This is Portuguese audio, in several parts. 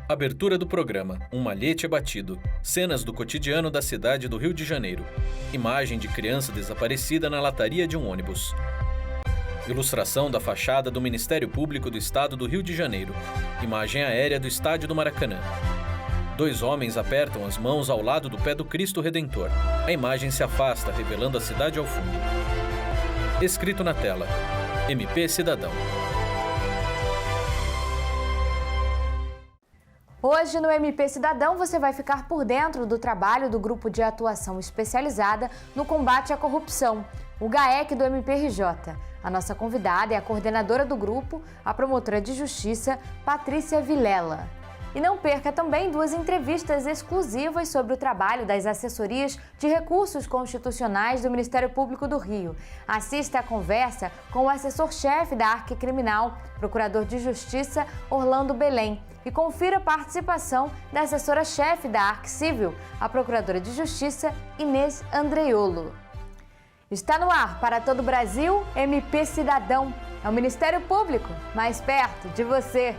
Abertura do programa, um malhete abatido. Cenas do cotidiano da cidade do Rio de Janeiro. Imagem de criança desaparecida na lataria de um ônibus. Ilustração da fachada do Ministério Público do Estado do Rio de Janeiro. Imagem aérea do Estádio do Maracanã. 2 homens apertam as mãos ao lado do pé do Cristo Redentor. A imagem se afasta, revelando a cidade ao fundo. Escrito na tela: MP Cidadão. Hoje no MP Cidadão você vai ficar por dentro do trabalho do Grupo de Atuação Especializada no Combate à Corrupção, o GAEC do MPRJ. A nossa convidada é a coordenadora do grupo, a promotora de justiça, Patrícia Vilela. E não perca também 2 entrevistas exclusivas sobre o trabalho das assessorias de recursos constitucionais do Ministério Público do Rio. Assista a conversa com o assessor-chefe da Arque Criminal, procurador de Justiça, Orlando Belém. E confira a participação da assessora-chefe da Arque Civil, a procuradora de Justiça, Inês Andreiolo. Está no ar para todo o Brasil, MP Cidadão. É o Ministério Público, mais perto de você.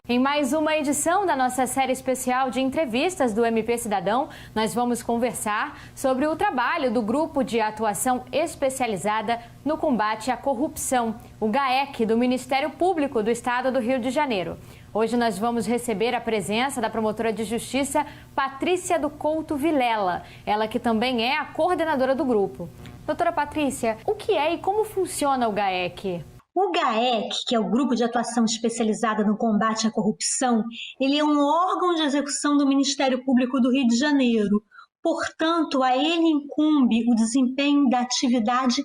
Em mais uma edição da nossa série especial de entrevistas do MP Cidadão, nós vamos conversar sobre o trabalho do Grupo de Atuação Especializada no Combate à Corrupção, o GAEC do Ministério Público do Estado do Rio de Janeiro. Hoje nós vamos receber a presença da promotora de justiça Patrícia do Couto Vilela, ela que também é a coordenadora do grupo. Doutora Patrícia, o que é e como funciona o GAEC? O GAEC, que é o Grupo de Atuação Especializada no Combate à Corrupção, ele é um órgão de execução do Ministério Público do Rio de Janeiro. Portanto, a ele incumbe o desempenho da atividade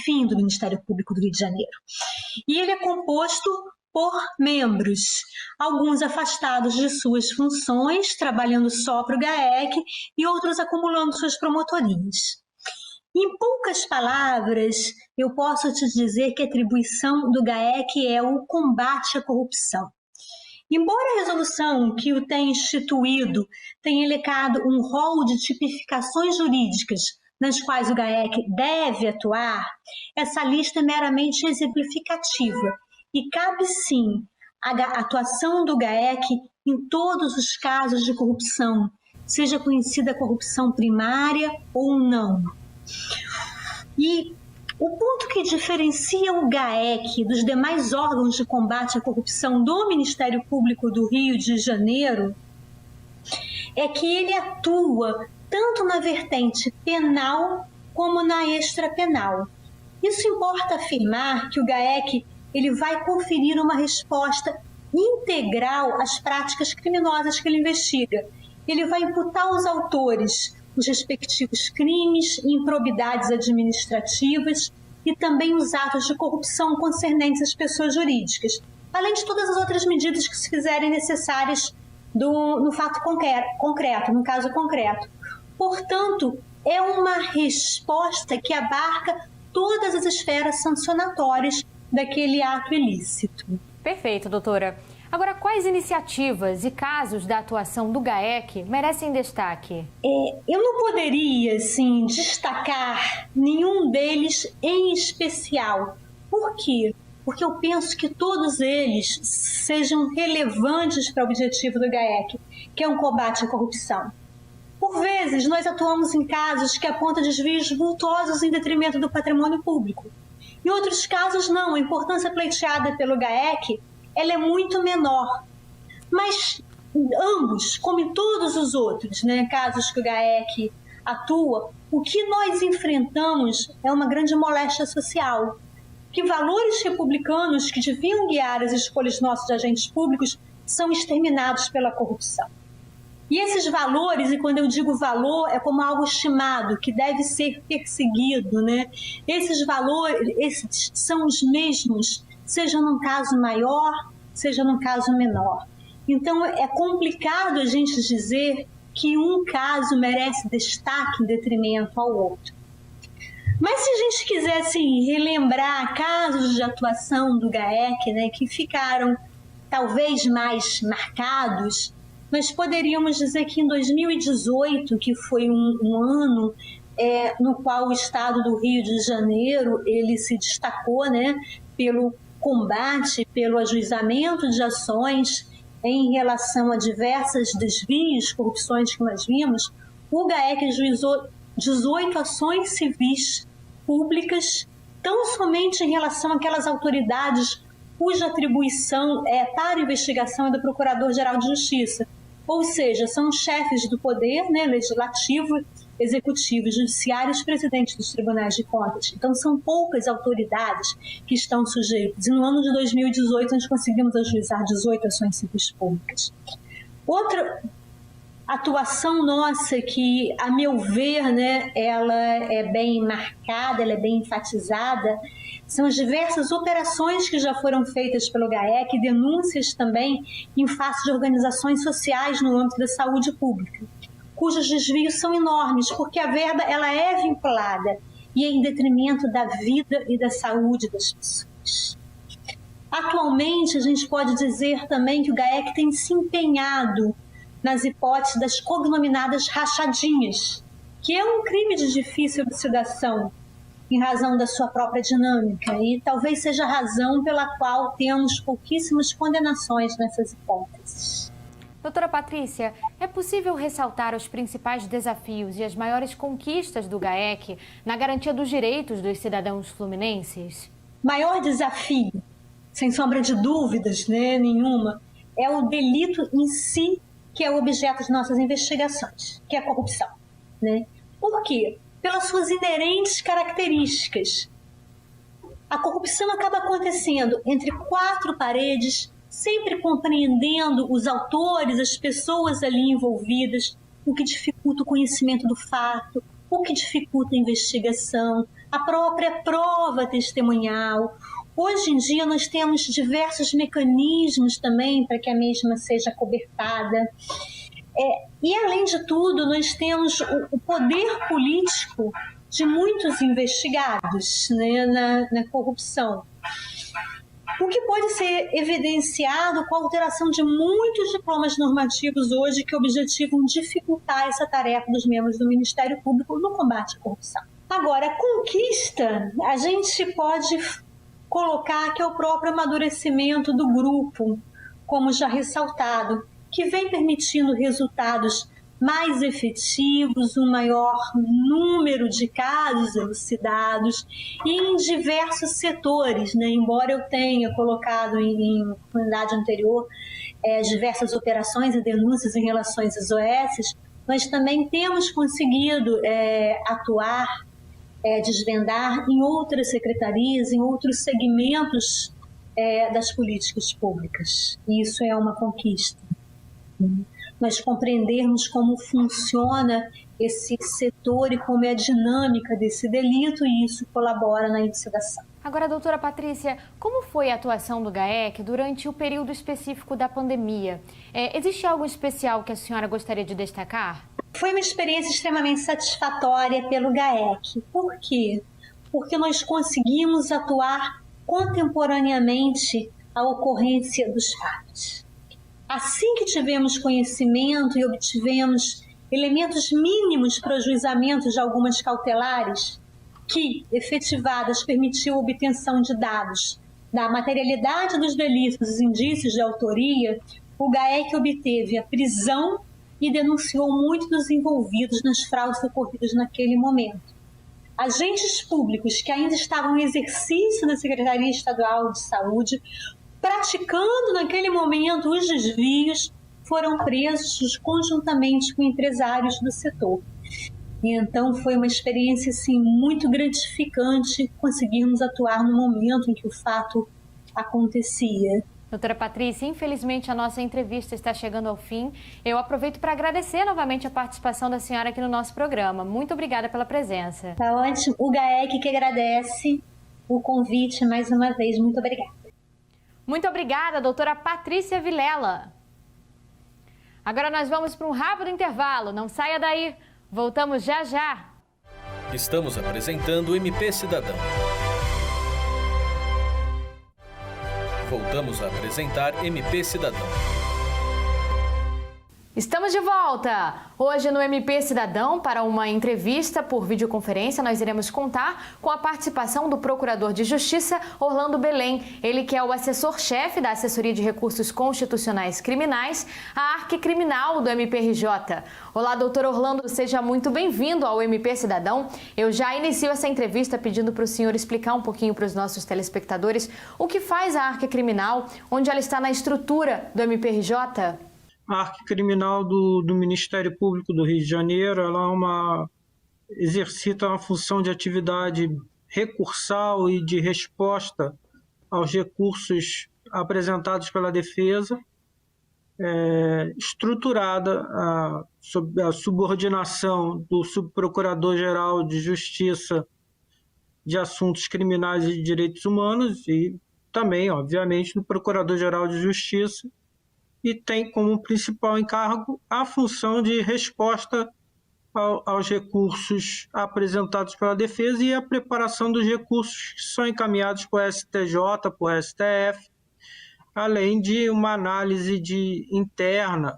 fim do Ministério Público do Rio de Janeiro. E ele é composto por membros, alguns afastados de suas funções, trabalhando só para o GAEC, e outros acumulando suas promotorias. Em poucas palavras, eu posso te dizer que a atribuição do GAEC é o combate à corrupção. Embora a resolução que o tem instituído tenha elencado um rol de tipificações jurídicas nas quais o GAEC deve atuar, essa lista é meramente exemplificativa e cabe sim a atuação do GAEC em todos os casos de corrupção, seja conhecida a corrupção primária ou não. E o ponto que diferencia o GAEC dos demais órgãos de combate à corrupção do Ministério Público do Rio de Janeiro é que ele atua tanto na vertente penal como na extrapenal. Isso importa afirmar que o GAEC ele vai conferir uma resposta integral às práticas criminosas que ele investiga. Ele vai imputar aos autores os respectivos crimes e improbidades administrativas e também os atos de corrupção concernentes às pessoas jurídicas, além de todas as outras medidas que se fizerem necessárias no fato concreto, no caso concreto. Portanto, é uma resposta que abarca todas as esferas sancionatórias daquele ato ilícito. Perfeito, doutora. Agora, quais iniciativas e casos da atuação do GAEC merecem destaque? Eu não poderia, destacar nenhum deles em especial. Por quê? Porque eu penso que todos eles sejam relevantes para o objetivo do GAEC, que é um combate à corrupção. Por vezes, nós atuamos em casos que apontam desvios vultosos em detrimento do patrimônio público. Em outros casos, não. A importância pleiteada pelo GAEC ela é muito menor. Mas ambos, como em todos os outros, casos que o GAEC atua, o que nós enfrentamos é uma grande moléstia social. Que valores republicanos que deviam guiar as escolhas dos nossos agentes públicos são exterminados pela corrupção. E esses valores, e quando eu digo valor, é como algo estimado, que deve ser perseguido, Esses valores, esses são os mesmos, seja num caso maior, seja num caso menor. Então, é complicado a gente dizer que um caso merece destaque em detrimento ao outro. Mas se a gente quiser, relembrar casos de atuação do GAEC, que ficaram talvez mais marcados, nós poderíamos dizer que em 2018, que foi um ano no qual o Estado do Rio de Janeiro ele se destacou, pelo combate, pelo ajuizamento de ações em relação a diversas desvios, corrupções que nós vimos, o GAEC ajuizou 18 ações civis públicas, tão somente em relação àquelas autoridades cuja atribuição para investigação é do Procurador-Geral de Justiça. Ou seja, são chefes do poder, né, legislativo, executivo, judiciário e os presidentes dos tribunais de contas. Então, são poucas autoridades que estão sujeitas. E no ano de 2018, nós conseguimos ajuizar 18 ações civis públicas. Outra atuação nossa que, a meu ver, né, ela é bem marcada, ela é bem enfatizada, são as diversas operações que já foram feitas pelo GAEC, denúncias também em face de organizações sociais no âmbito da saúde pública, cujos desvios são enormes, porque a verba ela é vinculada e é em detrimento da vida e da saúde das pessoas. Atualmente, a gente pode dizer também que o GAEC tem se empenhado nas hipóteses das cognominadas rachadinhas, que é um crime de difícil elucidação em razão da sua própria dinâmica, e talvez seja a razão pela qual temos pouquíssimas condenações nessas hipóteses. Doutora Patrícia, é possível ressaltar os principais desafios e as maiores conquistas do GAEC na garantia dos direitos dos cidadãos fluminenses? Maior desafio, sem sombra de dúvidas, né, nenhuma, é o delito em si, que é o objeto de nossas investigações, que é a corrupção, né? Por quê? Pelas suas inerentes características. A corrupção acaba acontecendo entre quatro paredes, sempre compreendendo os autores, as pessoas ali envolvidas, o que dificulta o conhecimento do fato, o que dificulta a investigação, a própria prova testemunhal. Hoje em dia nós temos diversos mecanismos também para que a mesma seja cobertada. E, além de tudo, nós temos o poder político de muitos investigados, né, na corrupção. O que pode ser evidenciado com a alteração de muitos diplomas normativos hoje que objetivam dificultar essa tarefa dos membros do Ministério Público no combate à corrupção. Agora, a conquista, a gente pode colocar que é o próprio amadurecimento do grupo, como já ressaltado, que vem permitindo resultados mais efetivos, um maior número de casos elucidados e em diversos setores, né? Embora eu tenha colocado em oportunidade anterior diversas operações e denúncias em relação às OS, nós também temos conseguido atuar, desvendar em outras secretarias, em outros segmentos das políticas públicas. E isso é uma conquista. Nós compreendermos como funciona esse setor e como é a dinâmica desse delito, e isso colabora na elucidação. Agora, doutora Patrícia, como foi a atuação do GAEC durante o período específico da pandemia? Existe algo especial que a senhora gostaria de destacar? Foi uma experiência extremamente satisfatória pelo GAEC. Por quê? Porque nós conseguimos atuar contemporaneamente à ocorrência dos fatos. Assim que tivemos conhecimento e obtivemos elementos mínimos para o ajuizamento de algumas cautelares, que, efetivadas, permitiu a obtenção de dados da materialidade dos delitos e indícios de autoria, o GAEC obteve a prisão e denunciou muitos dos envolvidos nas fraudes ocorridas naquele momento. Agentes públicos que ainda estavam em exercício na Secretaria Estadual de Saúde, praticando naquele momento os desvios, foram presos conjuntamente com empresários do setor. E então foi uma experiência assim, muito gratificante conseguirmos atuar no momento em que o fato acontecia. Doutora Patrícia, infelizmente a nossa entrevista está chegando ao fim. Eu aproveito para agradecer novamente a participação da senhora aqui no nosso programa. Muito obrigada pela presença. Tá ótimo. O GAEC que agradece o convite mais uma vez. Muito obrigada. Muito obrigada, doutora Patrícia Vilela. Agora nós vamos para um rápido intervalo. Não saia daí. Voltamos já já. Estamos apresentando o MP Cidadão. Voltamos a apresentar MP Cidadão. Estamos de volta! Hoje no MP Cidadão, para uma entrevista por videoconferência, nós iremos contar com a participação do Procurador de Justiça, Orlando Belém. Ele que é o assessor-chefe da Assessoria de Recursos Constitucionais Criminais, a Arque Criminal do MPRJ. Olá, doutor Orlando, seja muito bem-vindo ao MP Cidadão. Eu já inicio essa entrevista pedindo para o senhor explicar um pouquinho para os nossos telespectadores o que faz a Arque Criminal, onde ela está na estrutura do MPRJ. A Arque Criminal do Ministério Público do Rio de Janeiro, ela exercita uma função de atividade recursal e de resposta aos recursos apresentados pela defesa, estruturada sob a subordinação do Subprocurador-Geral de Justiça de Assuntos Criminais e de Direitos Humanos e também, obviamente, do Procurador-Geral de Justiça, e tem como principal encargo a função de resposta aos recursos apresentados pela defesa e a preparação dos recursos que são encaminhados para o STJ, para o STF, além de uma análise interna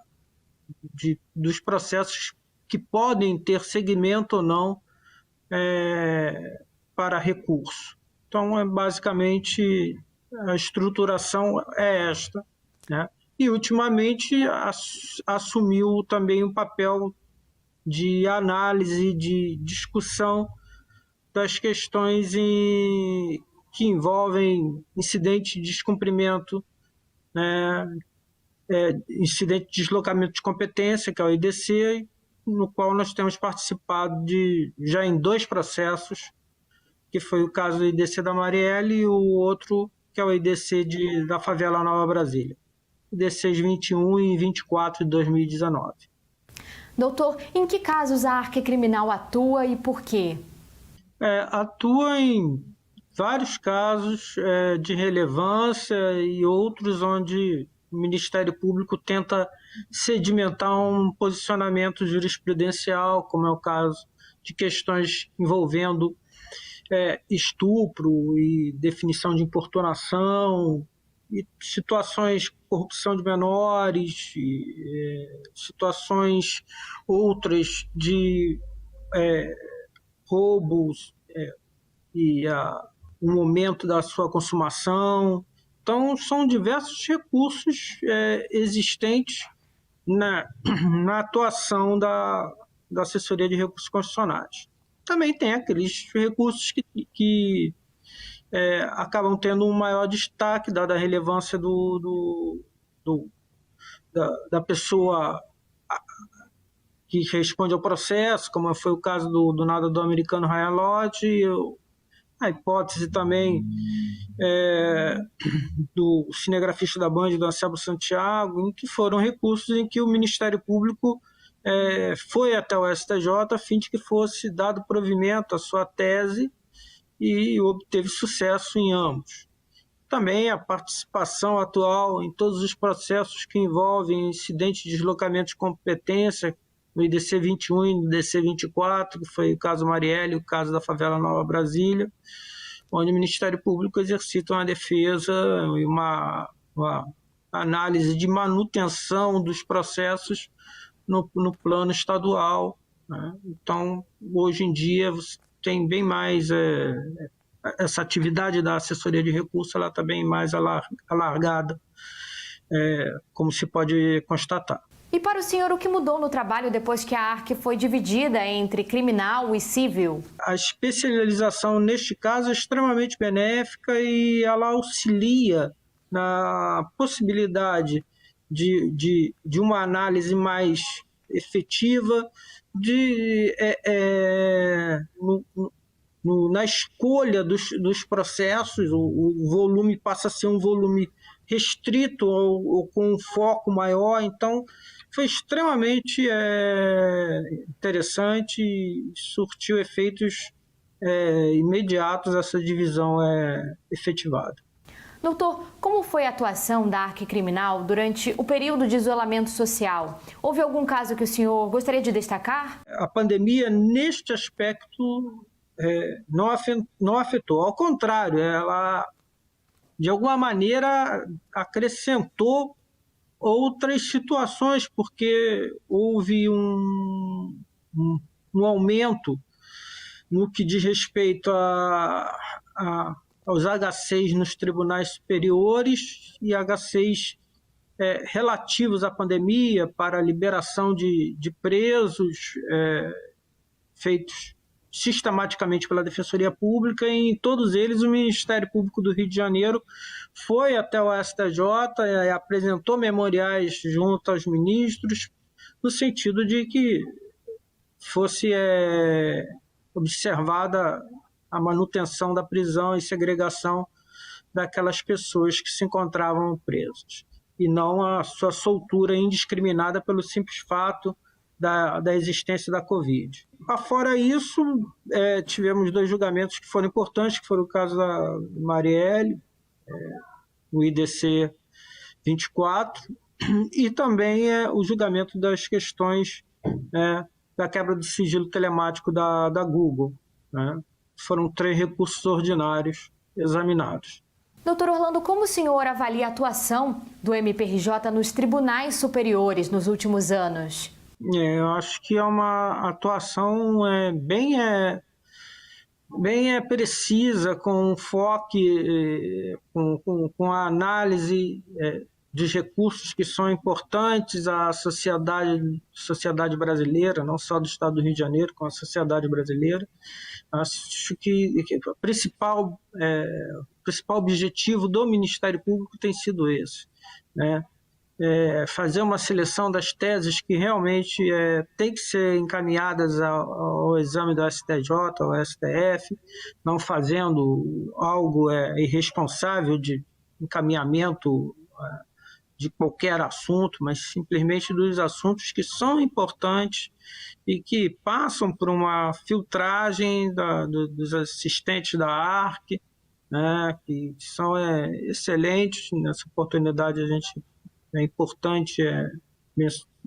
dos processos que podem ter segmento ou não para recurso. Então, basicamente, a estruturação é esta, né? E, ultimamente, assumiu também um papel de análise, de discussão das questões que envolvem incidente de descumprimento, incidente de deslocamento de competência, que é o IDC, no qual nós temos participado já em 2 processos, que foi o caso do IDC da Marielle e o outro, que é o IDC da Favela Nova Brasília. IDCs 21 e 24 de 2019. Doutor, em que casos a Arque Criminal atua e por quê? Atua em vários casos de relevância e outros onde o Ministério Público tenta sedimentar um posicionamento jurisprudencial, como é o caso de questões envolvendo estupro e definição de importunação, e situações de corrupção de menores, situações outras de roubos e o momento da sua consumação. Então, são diversos recursos existentes na atuação da Assessoria de Recursos Constitucionais. Também tem aqueles recursos que acabam tendo um maior destaque, dada a relevância da pessoa que responde ao processo, como foi o caso do nadador americano Ryan Lodge, a hipótese também do cinegrafista da Band, do Anselmo Santiago, em que foram recursos em que o Ministério Público foi até o STJ a fim de que fosse dado provimento à sua tese e obteve sucesso em ambos. Também a participação atual em todos os processos que envolvem incidentes de deslocamento de competência, no IDC 21 e no IDC 24, que foi o caso Marielle, o caso da Favela Nova Brasília, onde o Ministério Público exercita uma defesa e uma análise de manutenção dos processos no plano estadual, né? Então, hoje em dia, tem bem mais essa atividade da assessoria de recurso, ela está bem mais alargada, como se pode constatar. E para o senhor, o que mudou no trabalho depois que a Arque foi dividida entre criminal e civil? A especialização, neste caso, é extremamente benéfica e ela auxilia na possibilidade de uma análise mais efetiva, na escolha dos processos. O volume passa a ser um volume restrito ou com um foco maior, então foi extremamente interessante e surtiu efeitos imediatos essa divisão efetivada. Doutor, como foi a atuação da Arque Criminal durante o período de isolamento social? Houve algum caso que o senhor gostaria de destacar? A pandemia, neste aspecto, não afetou. Ao contrário, ela, de alguma maneira, acrescentou outras situações, porque houve um aumento no que diz respeito aos H6 nos tribunais superiores e H6 relativos à pandemia para a liberação de presos feitos sistematicamente pela Defensoria Pública, e em todos eles o Ministério Público do Rio de Janeiro foi até o STJ e apresentou memoriais junto aos ministros, no sentido de que fosse observada a manutenção da prisão e segregação daquelas pessoas que se encontravam presas, e não a sua soltura indiscriminada pelo simples fato da existência da Covid. Afora isso, tivemos 2 julgamentos que foram importantes, que foram o caso da Marielle, o IDC 24, e também o julgamento das questões da quebra do sigilo telemático da Google. Foram 3 recursos ordinários examinados. Doutor Orlando, como o senhor avalia a atuação do MPRJ nos tribunais superiores nos últimos anos? Eu acho que é uma atuação bem precisa, com foco, com a análise dos recursos que são importantes à sociedade brasileira, não só do Estado do Rio de Janeiro, com a sociedade brasileira. Acho que o principal objetivo do Ministério Público tem sido esse, fazer uma seleção das teses que realmente têm que ser encaminhadas ao exame do STJ, ao STF, não fazendo algo irresponsável de encaminhamento de qualquer assunto, mas simplesmente dos assuntos que são importantes e que passam por uma filtragem dos assistentes da ARC, que são excelentes. Nessa oportunidade é importante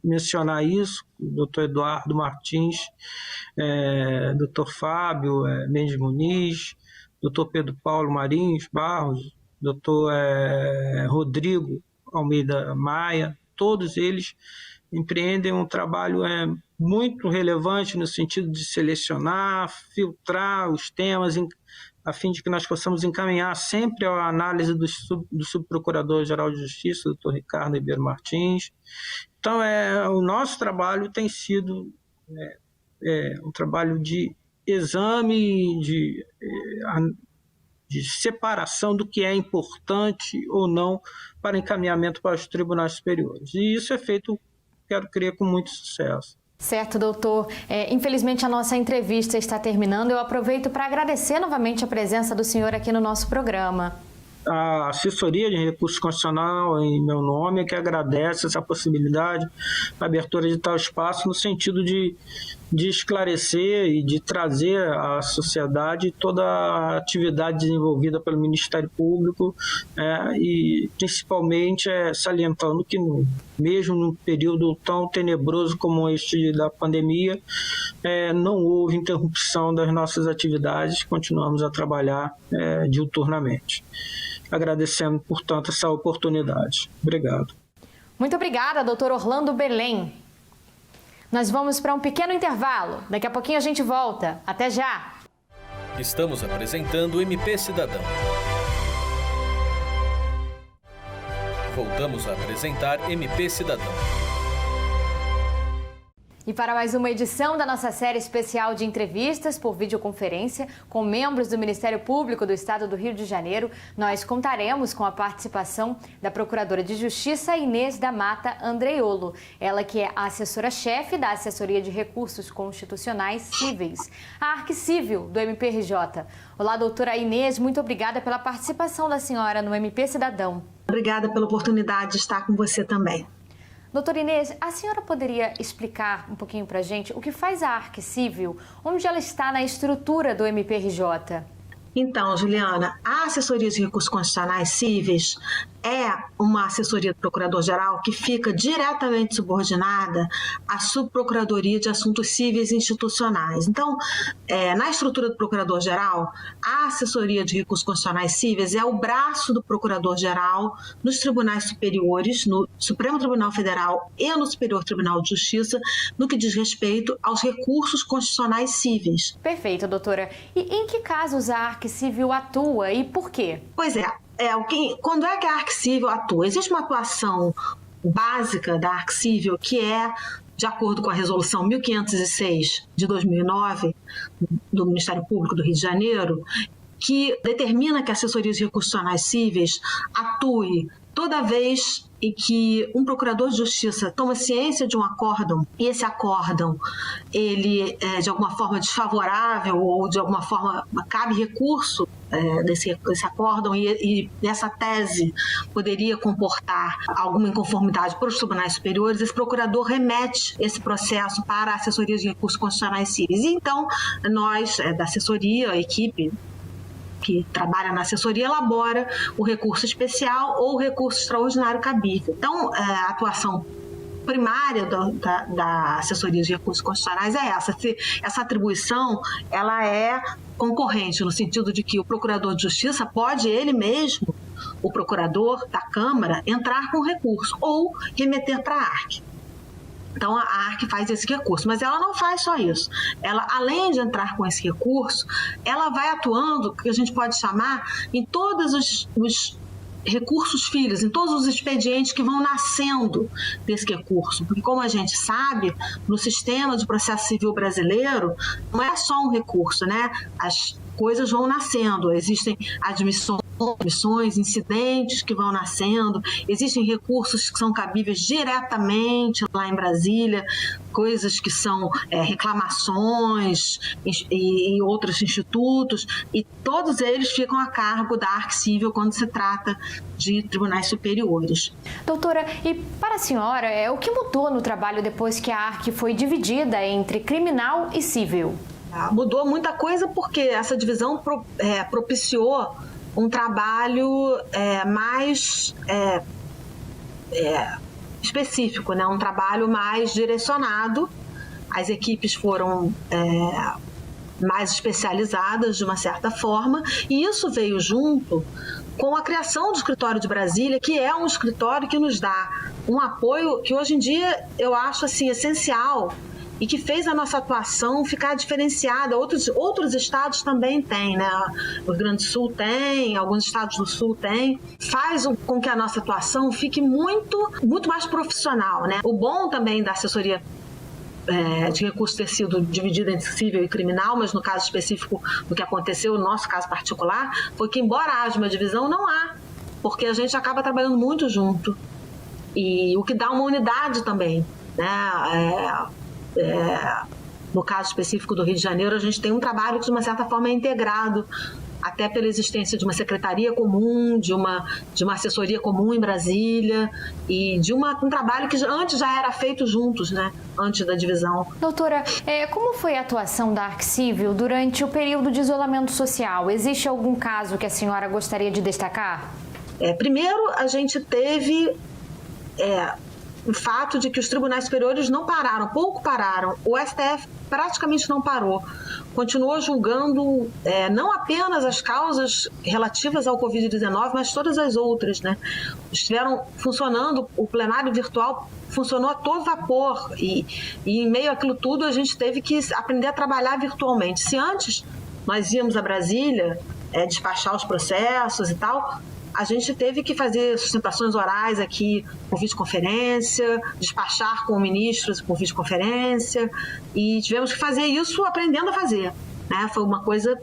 mencionar isso, o doutor Eduardo Martins, doutor Fábio Mendes Muniz, doutor Pedro Paulo Marinhos Barros, doutor Rodrigo Almeida Maia, todos eles empreendem um trabalho muito relevante no sentido de selecionar, filtrar os temas, a fim de que nós possamos encaminhar sempre a análise do Subprocurador-Geral de Justiça, o doutor Ricardo Ribeiro Martins. Então, o nosso trabalho tem sido um trabalho de exame, de separação do que é importante ou não para encaminhamento para os tribunais superiores. E isso é feito, quero crer, com muito sucesso. Certo, doutor. Infelizmente a nossa entrevista está terminando. Eu aproveito para agradecer novamente a presença do senhor aqui no nosso programa. A assessoria de recurso constitucional, em meu nome, é que agradece essa possibilidade, a abertura de tal espaço, no sentido de esclarecer e de trazer à sociedade toda a atividade desenvolvida pelo Ministério Público, e principalmente salientando que mesmo num período tão tenebroso como este da pandemia, não houve interrupção das nossas atividades, continuamos a trabalhar diuturnamente. Agradecendo, portanto, essa oportunidade. Obrigado. Muito obrigada, doutor Orlando Belém. Nós vamos para um pequeno intervalo. Daqui a pouquinho a gente volta. Até já! Estamos apresentando o MP Cidadão. Voltamos a apresentar MP Cidadão. E para mais uma edição da nossa série especial de entrevistas por videoconferência com membros do Ministério Público do Estado do Rio de Janeiro, nós contaremos com a participação da Procuradora de Justiça Inês da Mata Andreiolo. Ela que é a assessora-chefe da Assessoria de Recursos Constitucionais Cíveis, a ARC Civil do MPRJ. Olá, doutora Inês, muito obrigada pela participação da senhora no MP Cidadão. Obrigada pela oportunidade de estar com você também. Doutora Inês, a senhora poderia explicar um pouquinho para a gente o que faz a ARC Civil, onde ela está na estrutura do MPRJ? Então, Juliana, a Assessoria de Recursos Constitucionais Cíveis é uma assessoria do Procurador-Geral que fica diretamente subordinada à Subprocuradoria de Assuntos Cíveis e Institucionais. Então, na estrutura do Procurador-Geral, a assessoria de recursos constitucionais cíveis é o braço do Procurador-Geral nos tribunais superiores, no Supremo Tribunal Federal e no Superior Tribunal de Justiça, no que diz respeito aos recursos constitucionais cíveis. Perfeito, doutora. E em que casos a Arque Civil atua e por quê? Pois é. Quando é que a Arque Civil atua? Existe uma atuação básica da Arque Civil que é, de acordo com a Resolução 1506 de 2009 do Ministério Público do Rio de Janeiro, que determina que a assessoria de recursos constitucionais cíveis atue toda vez em que um procurador de justiça toma ciência de um acórdão e esse acórdão ele é de alguma forma desfavorável ou de alguma forma cabe recurso desse acórdão e essa tese poderia comportar alguma inconformidade para os tribunais superiores, esse procurador remete esse processo para a assessoria de recursos constitucionais cíveis. E então, nós, da assessoria, a equipe que trabalha na assessoria, elabora o recurso especial ou o recurso extraordinário cabível. Então, a atuação primária da assessoria de recursos constitucionais é essa. Essa atribuição ela é concorrente, no sentido de que o procurador de justiça pode ele mesmo, o procurador da Câmara, entrar com recurso ou remeter para a Arque. Então, a Arque faz esse recurso, mas ela não faz só isso. Ela, além de entrar com esse recurso, ela vai atuando, que a gente pode chamar, em todos os recursos filhos, em todos os expedientes que vão nascendo desse recurso. Porque, como a gente sabe, no sistema de processo civil brasileiro, não é só um recurso, né? As coisas vão nascendo, existem admissões, incidentes que vão nascendo, existem recursos que são cabíveis diretamente lá em Brasília, coisas que são reclamações e outros institutos, e todos eles ficam a cargo da Arque Civil quando se trata de tribunais superiores. Doutora, e para a senhora, o que mudou no trabalho depois que a Arque foi dividida entre criminal e civil? Mudou muita coisa porque essa divisão propiciou um trabalho mais específico, né? Um trabalho mais direcionado. As equipes foram mais especializadas de uma certa forma, e isso veio junto com a criação do Escritório de Brasília, que é um escritório que nos dá um apoio que hoje em dia eu acho assim, essencial e que fez a nossa atuação ficar diferenciada. Outros estados também têm, né? O Rio Grande do Sul tem, alguns estados do Sul têm. Faz com que a nossa atuação fique muito mais profissional, né? O bom também da assessoria de recursos ter sido dividida entre civil e criminal, mas no caso específico do que aconteceu, no nosso caso particular, foi que, embora haja uma divisão, não há, porque a gente acaba trabalhando muito junto. E o que dá uma unidade também, né? No caso específico do Rio de Janeiro, a gente tem um trabalho que de uma certa forma é integrado, até pela existência de uma secretaria comum, de uma assessoria comum em Brasília e de um trabalho que antes já era feito juntos, né? Antes da divisão. Doutora, como foi a atuação da Arque Civil durante o período de isolamento social? Existe algum caso que a senhora gostaria de destacar? Primeiro, a gente teve o fato de que os tribunais superiores não pararam, pouco pararam. O STF praticamente não parou. Continuou julgando não apenas as causas relativas ao Covid-19, mas todas as outras, né? Estiveram funcionando, o plenário virtual funcionou a todo vapor e em meio àquilo tudo a gente teve que aprender a trabalhar virtualmente. Se antes nós íamos a Brasília despachar os processos e tal, a gente teve que fazer sustentações orais aqui por videoconferência, despachar com ministros por videoconferência, e tivemos que fazer isso aprendendo a fazer, né? Foi uma coisa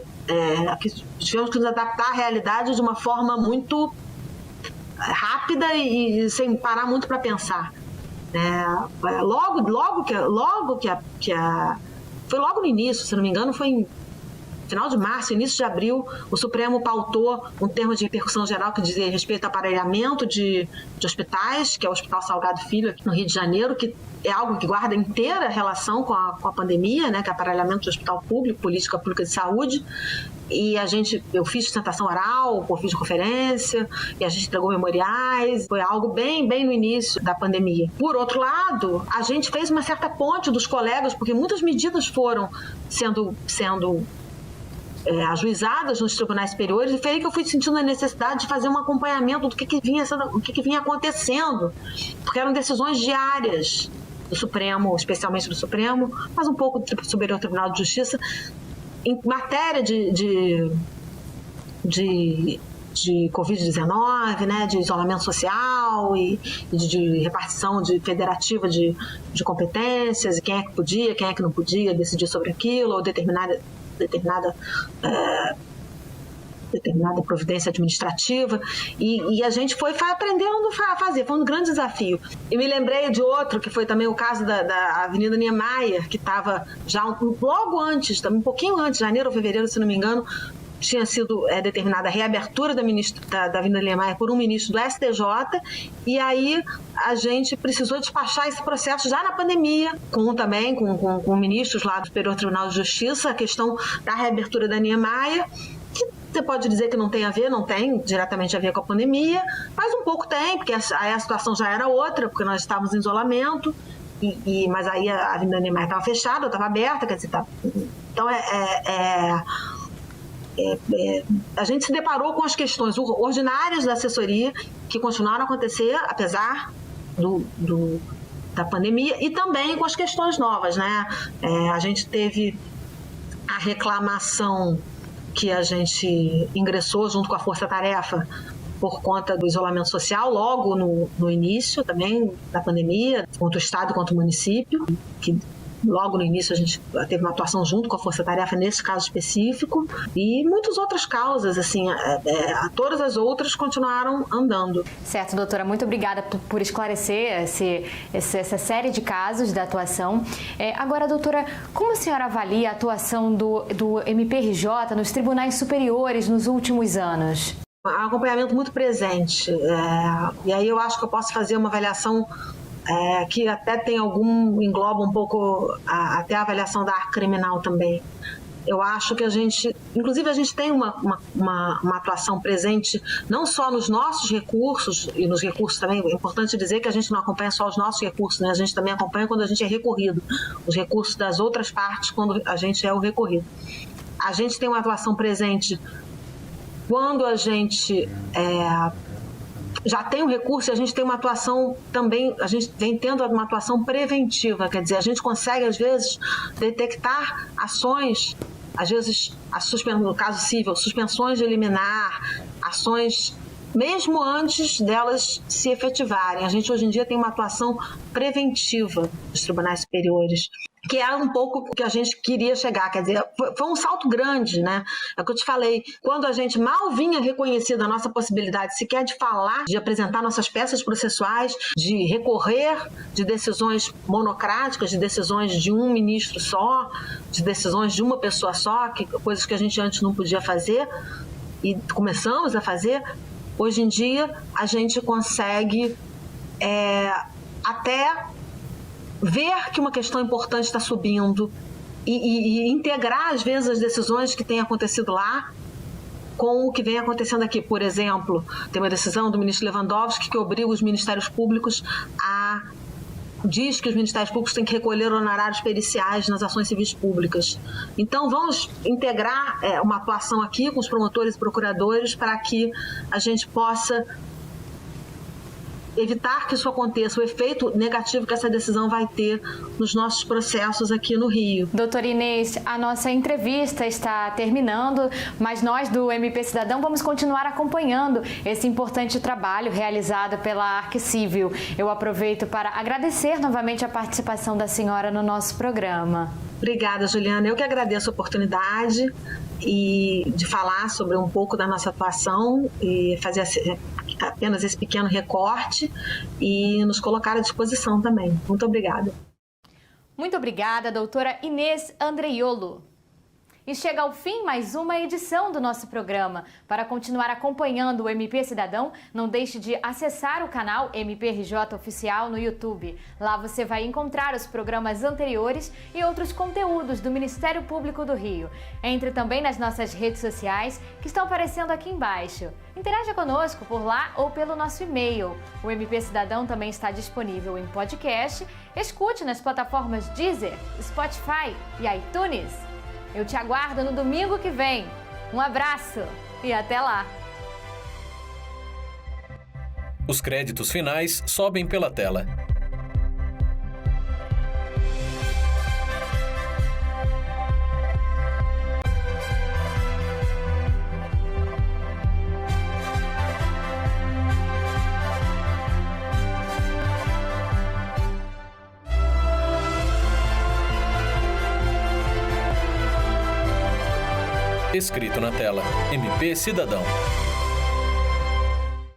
que tivemos que nos adaptar à realidade de uma forma muito rápida e sem parar muito para pensar. Foi logo no início, se não me engano, foi em final de março, início de abril, o Supremo pautou um termo de repercussão geral que dizia respeito ao aparelhamento de hospitais, que é o Hospital Salgado Filho, aqui no Rio de Janeiro, que é algo que guarda inteira relação com a pandemia, né, que é aparelhamento de hospital público, política pública de saúde. e eu fiz sustentação oral por videoconferência, e a gente entregou memoriais, foi algo bem no início da pandemia. Por outro lado, a gente fez uma certa ponte dos colegas, porque muitas medidas foram sendo ajuizadas nos tribunais superiores, e foi aí que eu fui sentindo a necessidade de fazer um acompanhamento do que vinha acontecendo, porque eram decisões diárias do Supremo, especialmente do Supremo, mas um pouco do Superior Tribunal de Justiça, em matéria de Covid-19, né, de isolamento social e de repartição federativa de competências, e quem é que podia, quem é que não podia decidir sobre aquilo, ou determinada providência administrativa, e a gente foi aprendendo a fazer, foi um grande desafio. E me lembrei de outro, que foi também o caso da Avenida Niemeyer, que estava já logo antes, um pouquinho antes, janeiro ou fevereiro, se não me engano, tinha sido determinada a reabertura da Avenida Niemeyer por um ministro do STJ, e aí a gente precisou despachar esse processo já na pandemia, com ministros lá do Superior Tribunal de Justiça, a questão da reabertura da Niemeyer, que você pode dizer que não tem diretamente a ver com a pandemia, mas um pouco tem, porque aí a situação já era outra, porque nós estávamos em isolamento, mas aí a Avenida Niemeyer estava fechada, estava aberta, quer dizer, então a gente se deparou com as questões ordinárias da assessoria, que continuaram a acontecer, apesar da pandemia, e também com as questões novas, né? A gente teve a reclamação que a gente ingressou junto com a Força Tarefa por conta do isolamento social, logo no início também da pandemia, contra o Estado e contra o município, que logo no início a gente teve uma atuação junto com a Força Tarefa nesse caso específico, e muitas outras causas, assim, todas as outras continuaram andando. Certo, doutora, muito obrigada por esclarecer essa série de casos da atuação. Agora, doutora, como a senhora avalia a atuação do MPRJ nos tribunais superiores nos últimos anos? Um acompanhamento muito presente, e aí eu acho que eu posso fazer uma avaliação que até engloba um pouco até a avaliação da área criminal também. Eu acho que a gente tem uma atuação presente não só nos nossos recursos, e nos recursos também, é importante dizer que a gente não acompanha só os nossos recursos, né? A gente também acompanha quando a gente é recorrido, os recursos das outras partes quando a gente é o recorrido. A gente tem uma atuação presente quando a gente já tem um recurso, e a gente tem uma atuação também, a gente vem tendo uma atuação preventiva, quer dizer, a gente consegue, às vezes, detectar ações, às vezes, no caso civil, suspensões de liminar, ações mesmo antes delas se efetivarem. A gente, hoje em dia, tem uma atuação preventiva dos tribunais superiores, que é um pouco o que a gente queria chegar, quer dizer, foi um salto grande, né? É o que eu te falei, quando a gente mal vinha reconhecida a nossa possibilidade sequer de falar, de apresentar nossas peças processuais, de recorrer de decisões monocráticas, de decisões de um ministro só, de decisões de uma pessoa só, coisas que a gente antes não podia fazer, e começamos a fazer. Hoje em dia, a gente consegue até ver que uma questão importante está subindo e integrar, às vezes, as decisões que têm acontecido lá com o que vem acontecendo aqui. Por exemplo, tem uma decisão do ministro Lewandowski que obriga os ministérios públicos diz que os ministérios públicos têm que recolher honorários periciais nas ações civis públicas. Então, vamos integrar uma atuação aqui com os promotores e procuradores para que a gente possa evitar que isso aconteça, o efeito negativo que essa decisão vai ter nos nossos processos aqui no Rio. Doutora Inês, a nossa entrevista está terminando, mas nós do MP Cidadão vamos continuar acompanhando esse importante trabalho realizado pela Arquicível. Eu aproveito para agradecer novamente a participação da senhora no nosso programa. Obrigada, Juliana. Eu que agradeço a oportunidade de falar sobre um pouco da nossa atuação e fazer apenas esse pequeno recorte e nos colocar à disposição também. Muito obrigada. Muito obrigada, doutora Inês Andreiolo. E chega ao fim mais uma edição do nosso programa. Para continuar acompanhando o MP Cidadão, não deixe de acessar o canal MPRJ Oficial no YouTube. Lá você vai encontrar os programas anteriores e outros conteúdos do Ministério Público do Rio. Entre também nas nossas redes sociais, que estão aparecendo aqui embaixo. Interaja conosco por lá ou pelo nosso e-mail. O MP Cidadão também está disponível em podcast. Escute nas plataformas Deezer, Spotify e iTunes. Eu te aguardo no domingo que vem. Um abraço e até lá! Os créditos finais sobem pela tela. Escrito na tela, MP Cidadão.